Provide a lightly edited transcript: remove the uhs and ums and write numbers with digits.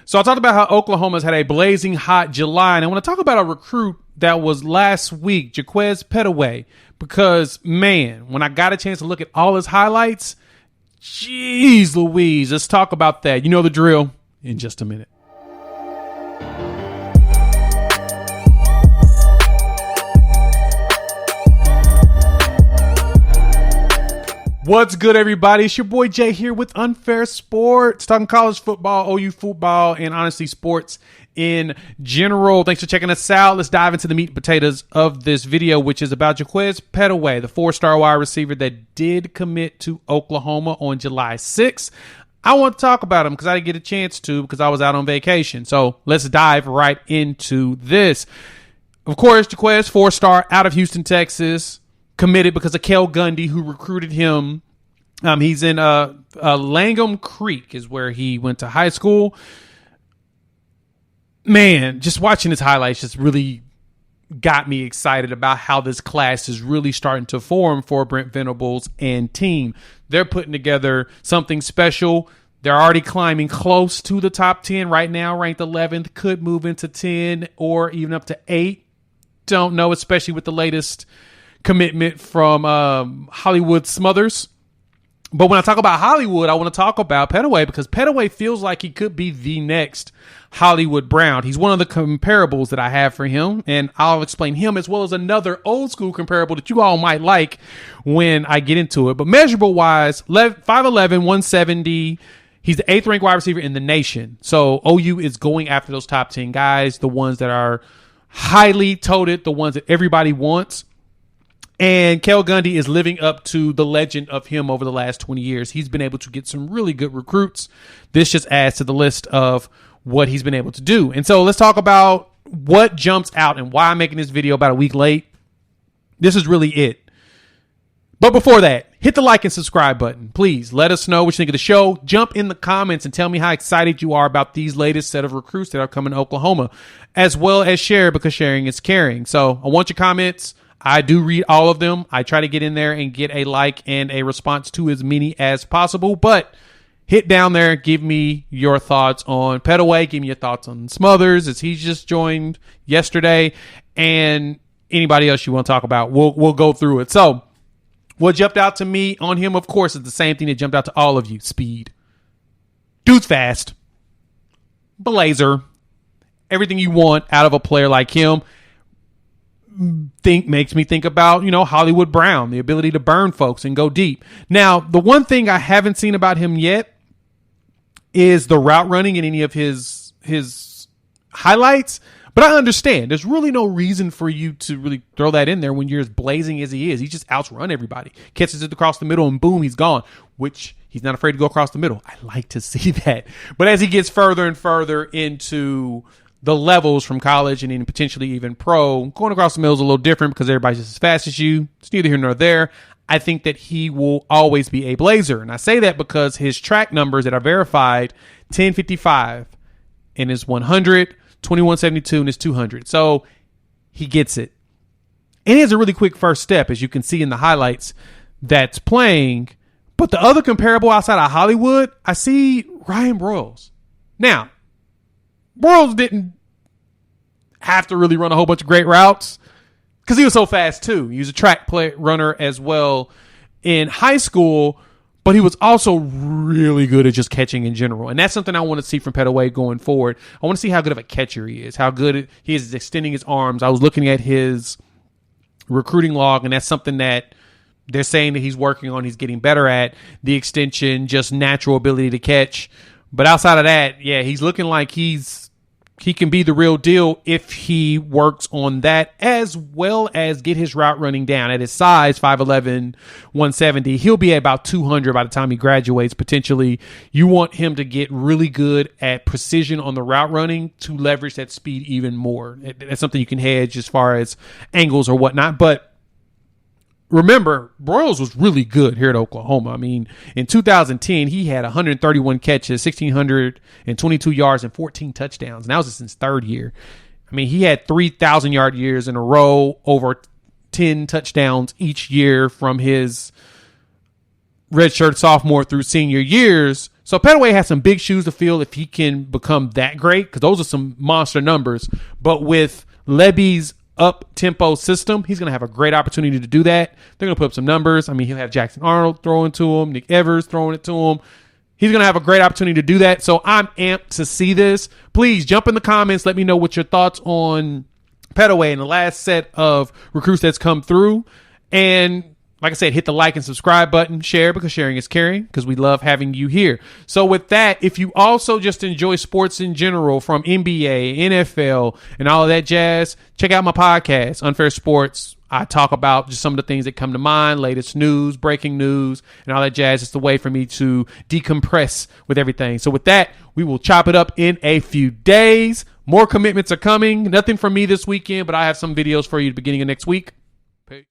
So I talked about how Oklahoma's had a blazing hot July, and I want to talk about a recruit that was last week, Jaquaize Pettaway, because, man, when I got a chance to look at all his highlights, jeez Louise, let's talk about that. You know the drill in just a minute. What's good, everybody? It's your boy Jay here with Unfair Sports, talking college football, OU football, and honestly sports in general. Thanks for checking us out. Let's dive into the meat and potatoes of this video, which is about Jaquaize Pettaway, the 4-star wide receiver that did commit to Oklahoma on July 6th. I want to talk about him because I didn't get a chance to because I was out on vacation. So let's dive right into this. Of course, Jaquaize, 4-star out of Houston, Texas. Committed because of Cale Gundy, who recruited him. He's in Langham Creek is where he went to high school. Man, just watching his highlights just really got me excited about how this class is really starting to form for Brent Venables and team. They're putting together something special. They're already climbing close to the top 10 right now, ranked 11th, could move into 10 or even up to 8. Don't know, especially with the latest commitment from Hollywood Smothers. But when I talk about Hollywood, I want to talk about Pettaway because Pettaway feels like he could be the next Hollywood Brown. He's one of the comparables that I have for him, and I'll explain him as well as another old school comparable that you all might like when I get into it. But measurable wise, 5'11", 170. He's the 8th ranked wide receiver in the nation. So OU is going after those top 10 guys, the ones that are highly touted, the ones that everybody wants. And Cale Gundy is living up to the legend of him over the last 20 years. He's been able to get some really good recruits. This just adds to the list of what he's been able to do. And so let's talk about what jumps out and why I'm making this video about a week late. This is really it. But before that, hit the like and subscribe button. Please let us know what you think of the show. Jump in the comments and tell me how excited you are about these latest set of recruits that are coming to Oklahoma, as well as share because sharing is caring. So I want your comments. I do read all of them. I try to get in there and get a like and a response to as many as possible. But hit down there. Give me your thoughts on Pettaway. Give me your thoughts on Smothers as he's just joined yesterday. And anybody else you want to talk about, we'll go through it. So what jumped out to me on him, of course, is the same thing that jumped out to all of you. Speed. Dude's fast. Blazer. Everything you want out of a player like him. Makes me think about, Hollywood Brown, the ability to burn folks and go deep. Now, the one thing I haven't seen about him yet is the route running in any of his highlights. But I understand there's really no reason for you to really throw that in there when you're as blazing as he is. He just outrun everybody, catches it across the middle, and boom, he's gone, which he's not afraid to go across the middle. I like to see that. But as he gets further and further into the levels from college and then potentially even pro, going across the middle is a little different because everybody's just as fast as you. It's neither here nor there. I think that he will always be a blazer. And I say that because his track numbers that are verified, 1055 in his 100, 2172 in his 200. So he gets it. And he has a really quick first step, as you can see in the highlights that's playing. But the other comparable outside of Hollywood, I see Ryan Broyles. Now, Broyles didn't have to really run a whole bunch of great routes because he was so fast too. He was a track runner as well in high school, but he was also really good at just catching in general. And that's something I want to see from Pettaway going forward. I want to see how good of a catcher he is, how good he is extending his arms. I was looking at his recruiting log, and that's something that they're saying that he's working on. He's getting better at the extension, just natural ability to catch. But outside of that, yeah, he's looking like he can be the real deal if he works on that, as well as get his route running down. At his size, 5'11", 170, he'll be at about 200 by the time he graduates, potentially. You want him to get really good at precision on the route running to leverage that speed even more. That's something you can hedge as far as angles or whatnot. But remember, Broyles was really good here at Oklahoma. I mean, in 2010, he had 131 catches, 1,622 yards, and 14 touchdowns. And that was just his third year. I mean, he had 3,000-yard years in a row, over 10 touchdowns each year from his redshirt sophomore through senior years. So Pettaway has some big shoes to fill if he can become that great, because those are some monster numbers. But with Lebby's up-tempo system, he's going to have a great opportunity to do that. They're going to put up some numbers. I mean, he'll have Jackson Arnold throwing to him, Nick Evers throwing it to him. He's going to have a great opportunity to do that. So I'm amped to see this. Please jump in the comments. Let me know what your thoughts on Pettaway and the last set of recruits that's come through. And like I said, hit the like and subscribe button, share, because sharing is caring, because we love having you here. So with that, if you also just enjoy sports in general, from NBA, NFL, and all of that jazz, check out my podcast, Unfair Sports. I talk about just some of the things that come to mind, latest news, breaking news, and all that jazz. It's the way for me to decompress with everything. So with that, we will chop it up in a few days. More commitments are coming. Nothing from me this weekend, but I have some videos for you at the beginning of next week. Peace.